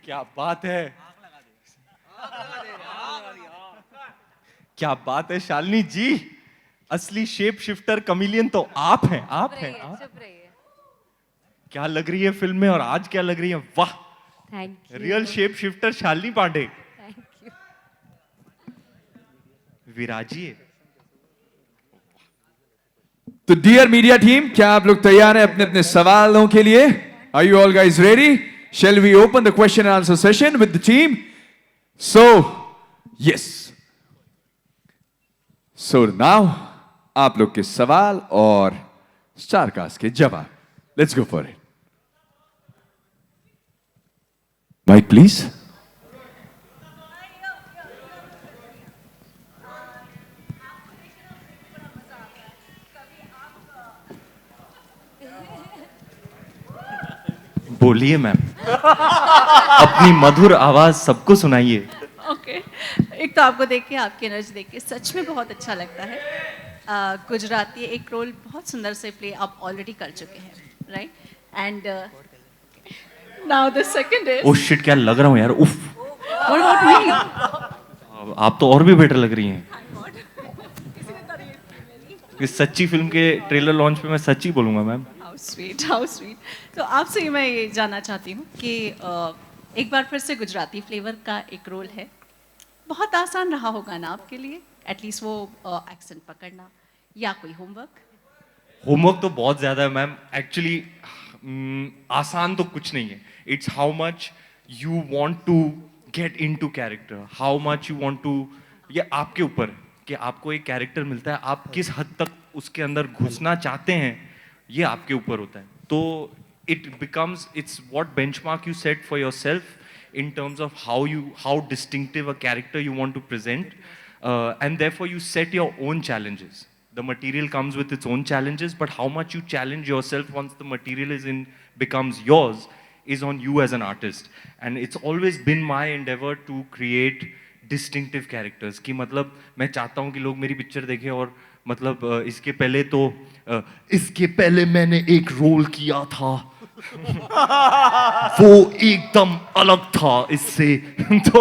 क्या बात है, क्या बात है शालिनी जी। असली शेप शिफ्टर कमीलियन तो आप हैं, आप हैं आप। चुप रहिए। क्या लग रही है फिल्म में और आज क्या लग रही है, वाह। Thank you. Real shape shifter Shalini Pande, thank you. विराजिए। तो डियर मीडिया टीम, क्या आप लोग तैयार हैं अपने अपने सवालों के लिए? Are you all guys ready? Shall we open the question and answer session with the team? So yes, so now आप लोग के सवाल और स्टारकास्ट के जवाब, let's go for it. Mic please. बोलिए मैम, अपनी मधुर आवाज सबको सुनाइए। ओके एक तो आपको देख के, आपकी एनर्जी देख के सच में बहुत अच्छा लगता है। गुजराती एक रोल बहुत सुंदर से प्ले आप ऑलरेडी कर चुके हैं, right? And now the second is, oh shit, क्या लग रहा हूँ यार, उफ। What about me? आप तो और भी बेटर लग रही हैं। इस सच्ची फिल्म के ट्रेलर लॉन्च पे मैं सच्ची बोलूंगा ma'am. How sweet, how sweet. तो आपसे मैं ये जानना चाहती हूँ कि एक बार फिर से गुजराती फ्लेवर का एक रोल है, बहुत आसान रहा होगा ना आपके लिए, एटलीस्ट वो एक्सेंट पकड़ना, या कोई होमवर्क? होमवर्क तो बहुत ज्यादा है मैम एक्चुअली। आसान तो कुछ नहीं है। It's how much you want to get into character, how much you want to. ये आपके ऊपर है कि आपको एक कैरेक्टर मिलता है, आप किस हद तक उसके अंदर घुसना चाहते हैं, ये आपके ऊपर होता है। तो it becomes, it's what benchmark you set for yourself in terms of how distinctive a character you want to present, and therefore you set your own challenges. The material comes with its own challenges, but how much you challenge yourself once the material becomes yours is on you as an artist. And it's always been my endeavor to create distinctive characters कि मतलब मैं चाहता हूँ कि लोग मेरी picture देखें और मतलब इसके पहले मैंने एक रोल किया था वो एकदम अलग था इससे। तो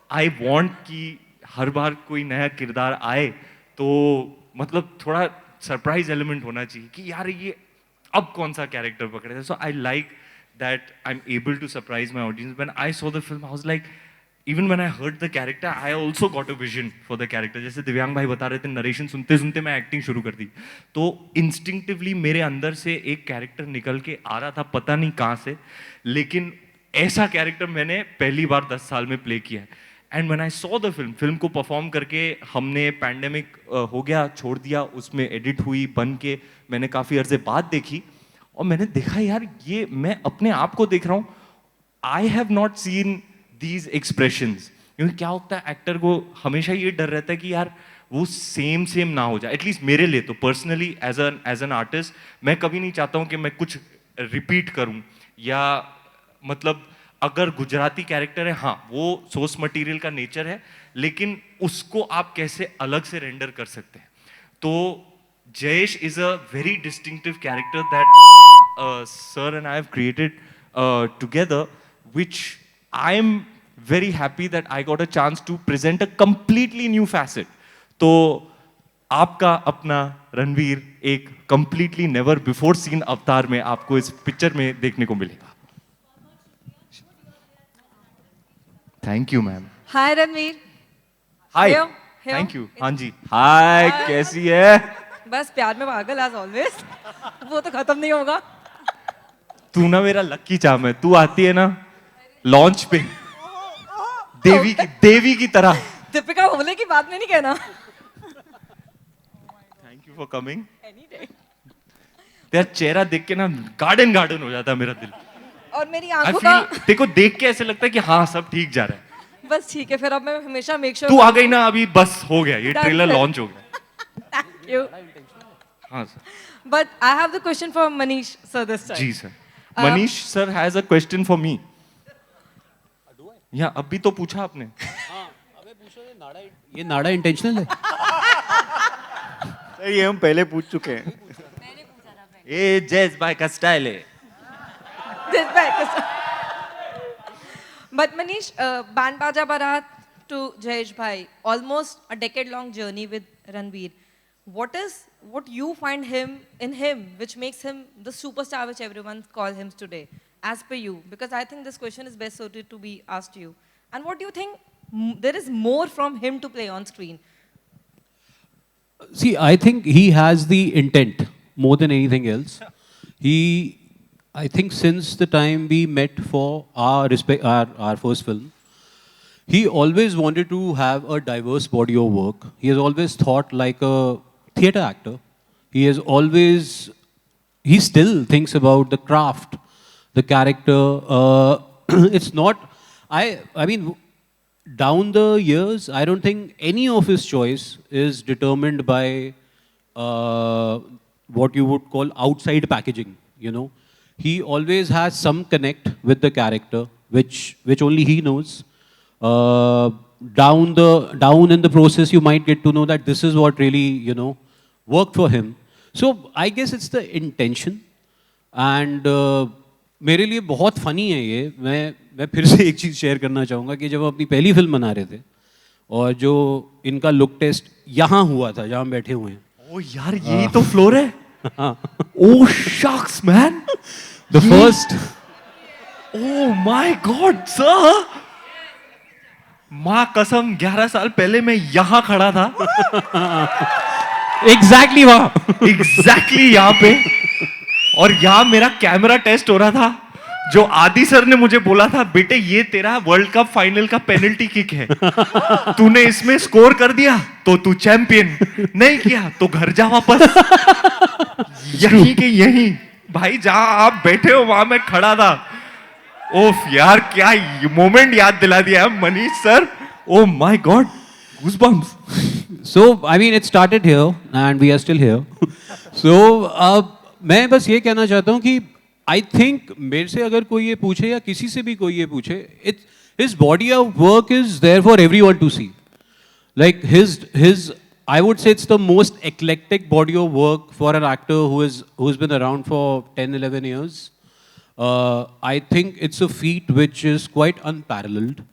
आई वॉन्ट कि हर बार कोई नया किरदार आए तो मतलब थोड़ा सरप्राइज एलिमेंट होना चाहिए कि यार ये अब कौन सा कैरेक्टर पकड़े थे। So I like that I am able to surprise my audience. When I saw the film I was like, even when I heard the character I also got a vision for the character. जैसे दिव्यांग भाई बता रहे थे, narration सुनते सुनते मैं acting शुरू कर दी। तो इंस्टिंक्टिवली मेरे अंदर से एक कैरेक्टर निकल के आ रहा था, पता नहीं कहाँ से, लेकिन ऐसा कैरेक्टर मैंने पहली बार 10 साल में प्ले किया है। And when I saw the film को परफॉर्म करके, हमने पैंडेमिक हो गया छोड़ दिया, उसमें एडिट हुई बन के मैंने काफ़ी अर्से बाद देखी और मैंने देखा यार ये मैं अपने आप को देख रहा हूँ। I have not seen these expressions. क्योंकि क्या होता है, एक्टर को हमेशा ये डर रहता है कि यार वो सेम ना हो जाए। एटलीस्ट मेरे लिए तो पर्सनली एज एन आर्टिस्ट मैं कभी नहीं चाहता हूँ कि मैं कुछ रिपीट करूँ, या मतलब अगर गुजराती कैरेक्टर है, हाँ वो सोर्स मटेरियल का नेचर है, लेकिन उसको आप कैसे अलग से रेंडर कर सकते हैं। तो Jayesh is a very distinctive character that sir and I have created together, which I am very happy that I got a chance to present a completely new facet. तो आपका अपना रणवीर एक completely never before seen अवतार में आपको इस picture में देखने को मिलेगा। Thank you ma'am. Hi Ranveer. Hi. Here, here. Thank you. हाँ जी, हाय कैसी है? बस प्यार में पागल एज ऑलवेज। वो तो खत्म नहीं होगा। तू ना मेरा लक्की चाम है, तू आती है ना लॉन्च पे देवी की तरह। दीपिका होले की बात में नहीं कहना। Thank you for coming. तेरा चेहरा देख के ना गार्डन हो जाता है मेरा दिल। और मेरी आई आंखों फील का देखो देख के ऐसे लगता है कि हाँ सब ठीक जा रहा है। बस ठीक है, फिर अब मैं हमेशा मेक श्योर तू आ गई ना, अभी बस हो गया, ये That's ट्रेलर it. लॉन्च हो गया। यू। हाँ sir. But I have the question for Manish sir this time. जी sir. Manish sir has a question for me. या अभी तो पूछा आपने। ये नाड़ा इंटेंशनल है? सर ये हम पहले पूछ चुके हैं। ये जैज भाई का स्टाइल है। But Manish, Band Baja Barat to Jayesh Bhai, almost a decade-long journey with Ranveer. What you find in him which makes him the superstar which everyone calls him today, as per you? Because I think this question is best suited to be asked to you. And what do you think there is more from him to play on screen? See, I think he has the intent more than anything else. I think since the time we met for our first film, he always wanted to have a diverse body of work. He has always thought like a theatre actor. He still thinks about the craft, the character. It's not, I mean, down the years, I don't think any of his choice is determined by what you would call outside packaging, you know. He always has some connect with the character, which only he knows. Down in the process, you might get to know that this is what really, you know, worked for him. So I guess it's the intention. And मेरे लिए बहुत funny है ये. मैं फिर से एक चीज़ share करना चाहूँगा कि जब हम अपनी पहली फिल्म बना रहे थे और जो इनका लुक टेस्ट यहाँ हुआ था जहाँ हम बैठे हुए हैं. ओ यार यही तो फ्लोर है. Oh shocks man. The first. Oh my God, sir! माँ कसम 11 साल पहले मैं यहाँ खड़ा था. Exactly वहाँ. Exactly यहाँ पे. और यहाँ मेरा कैमरा टेस्ट हो रहा था. जो आदि सर ने मुझे बोला था, बेटे ये तेरा वर्ल्ड कप फाइनल का पेनल्टी किक है. तूने इसमें स्कोर कर दिया तो तू चैंपियन. नहीं किया तो घर जा वापस. यहीं के यहीं भाई जहां आप बैठे हो वहां मैं खड़ा था. ओफ यार क्या मोमेंट याद दिला दिया है Manish sir. Oh my God, goosebumps. So I mean it started here and we are still here. So मैं बस ये कहना चाहता हूँ कि I think मेरे से अगर कोई ये पूछे या किसी से भी कोई ये पूछे, his body of work is there for everyone to see. Like his I would say it's the most eclectic body of work for an actor who's been around for 10-11 years. I think it's a feat which is quite unparalleled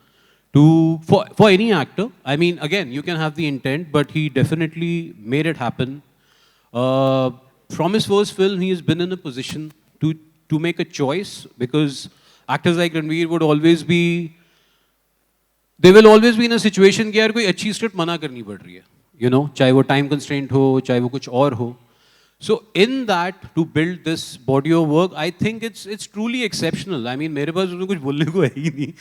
for any actor. I mean, again, you can have the intent, but he definitely made it happen. From his first film, he has been in a position to make a choice, because actors like Ranveer would always be. They will always be in a situation कि यार कोई अच्छी script मना करनी पड़ रही है, you know, चाहे वो time constraint हो, चाहे वो कुछ और हो. So in that, to build this body of work, I think it's truly exceptional. I mean, मेरे पास उसमें कुछ बोलने को है ही नहीं.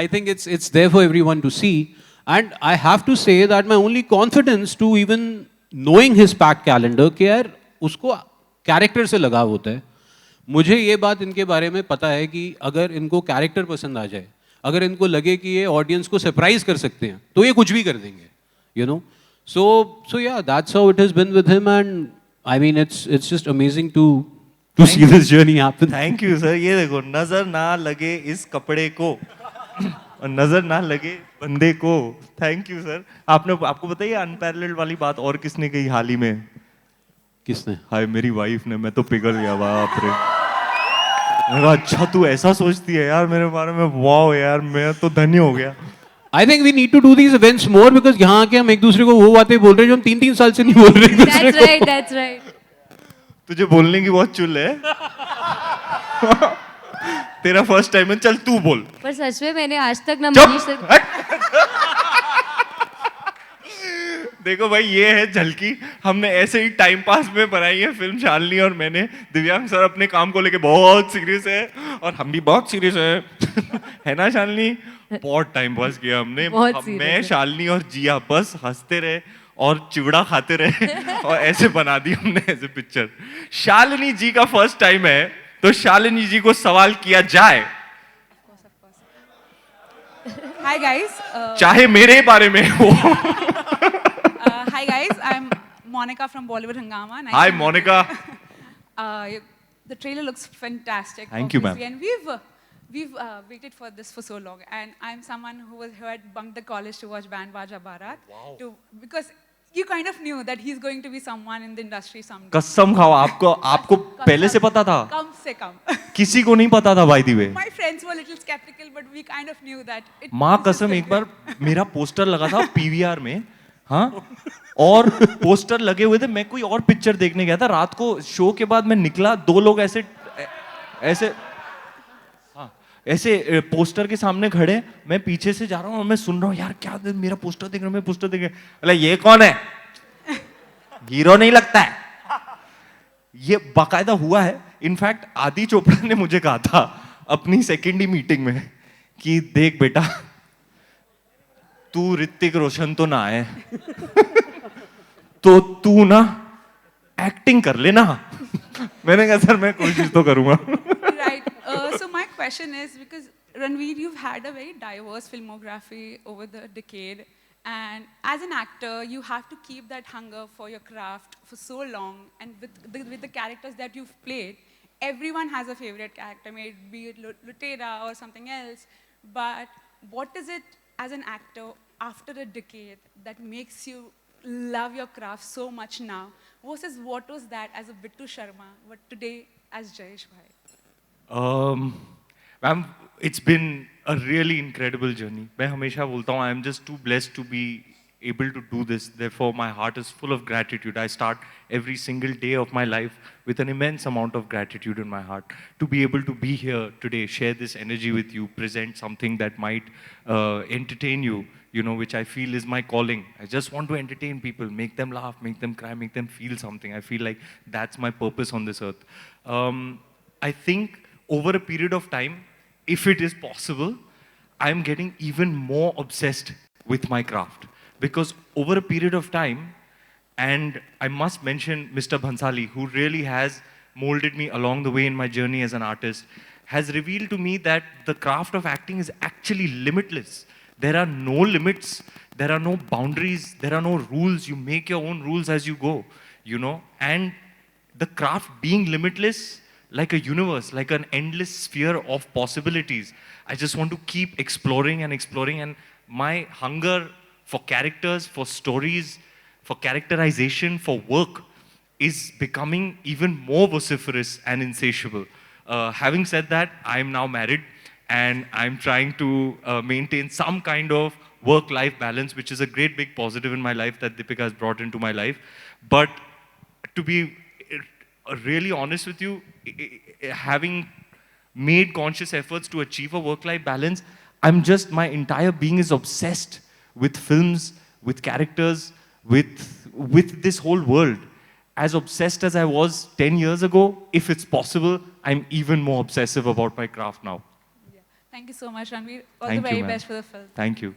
I think it's there for everyone to see. And I have to say that my only confidence to even knowing his packed calendar कि यार उसको character से लगाव होता है. मुझे ये बात इनके बारे में पता है कि अगर इनको character पसंद आ जाए, अगर इनको लगे कि ये ऑडियंस को सरप्राइज कर सकते हैं, तो ये कुछ भी कर देंगे, you know. So yeah, that's how it has been with him, and I mean it's just amazing to see this journey happen. Thank you sir. ये देखो, नजर ना लगे इस कपड़े को और नजर ना लगे बंदे को. Thank you sir. आपको बताइए अनपैरेलल्ड वाली बात और किसने कही हाल ही में? किसने? हाय मेरी वाइफ ने. मैं तो पिघल गया, बाप रे. मैंने कहा अच्छा तू ऐसा सोचती है यार मेरे बारे में. वाओ यार, मैं तो धन्य हो गया. I think we need to do these events more, because यहाँ आके हम एक दूसरे को वो बातें बोल रहे हैं जो हम 3-3 साल से नहीं बोल रहे एक दूसरे को. That's right. तुझे बोलने की बहुत चुल है. तेरा फर्स्ट टाइम है, चल तू बोल. पर सच में मैंने आज तक ना चुप! मनीष सर. देखो भाई, ये है झलकी. हमने ऐसे ही टाइम पास में बनाई है फिल्म, शालिनी और मैंने. दिव्यांग सर अपने काम को लेके बहुत सीरियस है और हम भी बहुत सीरियस है. है ना शालिनी? बहुत टाइम पास किया हमने. मैं, शालिनी और जिया बस हंसते रहे और चिवड़ा खाते रहे और ऐसे बना दी हमने ऐसे पिक्चर. शालिनी जी का फर्स्ट टाइम है, तो शालिनी जी को सवाल किया जाए. Hi guys. चाहे मेरे बारे में हो. Hi guys. I'm Monica from Bollywood Hungama. Nice Hi to meet Monica. you. The trailer looks fantastic. Thank you, ma'am. obviously, And we've waited for this for so long. And I'm someone who was here at Bunk the College to watch Band Baja Barat. Wow. Because you kind of knew that he's going to be someone in the industry someday. कसम खाओ, आपको पहले से पता था? कम से कम. किसी को नहीं पता था by the way. My friends were a little skeptical, but we kind of knew that. माँ कसम, एक बार मेरा पोस्टर लगा था पीवीआर में, हाँ, और पोस्टर लगे हुए थे, मैं कोई और पिक्चर देखने गया था, रात को शो के बाद मैं निकला, 2 लोग ऐसे ऐसे ऐसे पोस्टर के सामने खड़े, मैं पीछे से जा रहा हूँ और मैं सुन रहा हूँ, यार क्या मेरा पोस्टर देख रहा हूँ, मैं पोस्टर देख रहा हूँ, अरे ये कौन है, हीरो नहीं लगता है। ये बाकायदा हुआ है। इनफैक्ट आदि चोपड़ा ने मुझे कहा था अपनी सेकेंडरी मीटिंग में कि देख बेटा, तू ऋतिक रोशन तो ना है, तो तू ना एक्टिंग कर लेना। मैंने कहा सर मैं कोशिश तो करूंगा। Right. So my question is, because Ranveer, you've had a very diverse filmography over the decade, and as an actor, you have to keep that hunger for your craft for so long, and with the characters that you've played, everyone has a favorite character, be it Lutera or something else, but what is it as an actor after a decade that makes you love your craft so much now, versus what was that as a Bittu Sharma, but today as Jayesh Bhai? Ma'am, it's been a really incredible journey. मैं हमेशा बोलता हूँ, I am just too blessed to be able to do this. Therefore, my heart is full of gratitude. I start every single day of my life with an immense amount of gratitude in my heart. To be able to be here today, share this energy with you, present something that might entertain you, you know, which I feel is my calling. I just want to entertain people, make them laugh, make them cry, make them feel something. I feel like that's my purpose on this earth. I think over a period of time, if it is possible, I'm getting even more obsessed with my craft. Because over a period of time, and I must mention Mr. Bhansali, who really has molded me along the way in my journey as an artist, has revealed to me that the craft of acting is actually limitless. There are no limits, there are no boundaries, there are no rules. You make your own rules as you go, you know. And the craft being limitless, like a universe, like an endless sphere of possibilities. I just want to keep exploring and exploring, and my hunger for characters, for stories, for characterization, for work is becoming even more vociferous and insatiable. Having said that, I'm now married and I'm trying to maintain some kind of work-life balance, which is a great big positive in my life that Deepika has brought into my life. But to be really honest with you, having made conscious efforts to achieve a work-life balance, my entire being is obsessed with films, with characters, with this whole world. As obsessed as I was 10 years ago, if it's possible, I'm even more obsessive about my craft now. Yeah. Thank you so much, Ranveer. All Thank the you, very ma'am. best for the film. Thank you.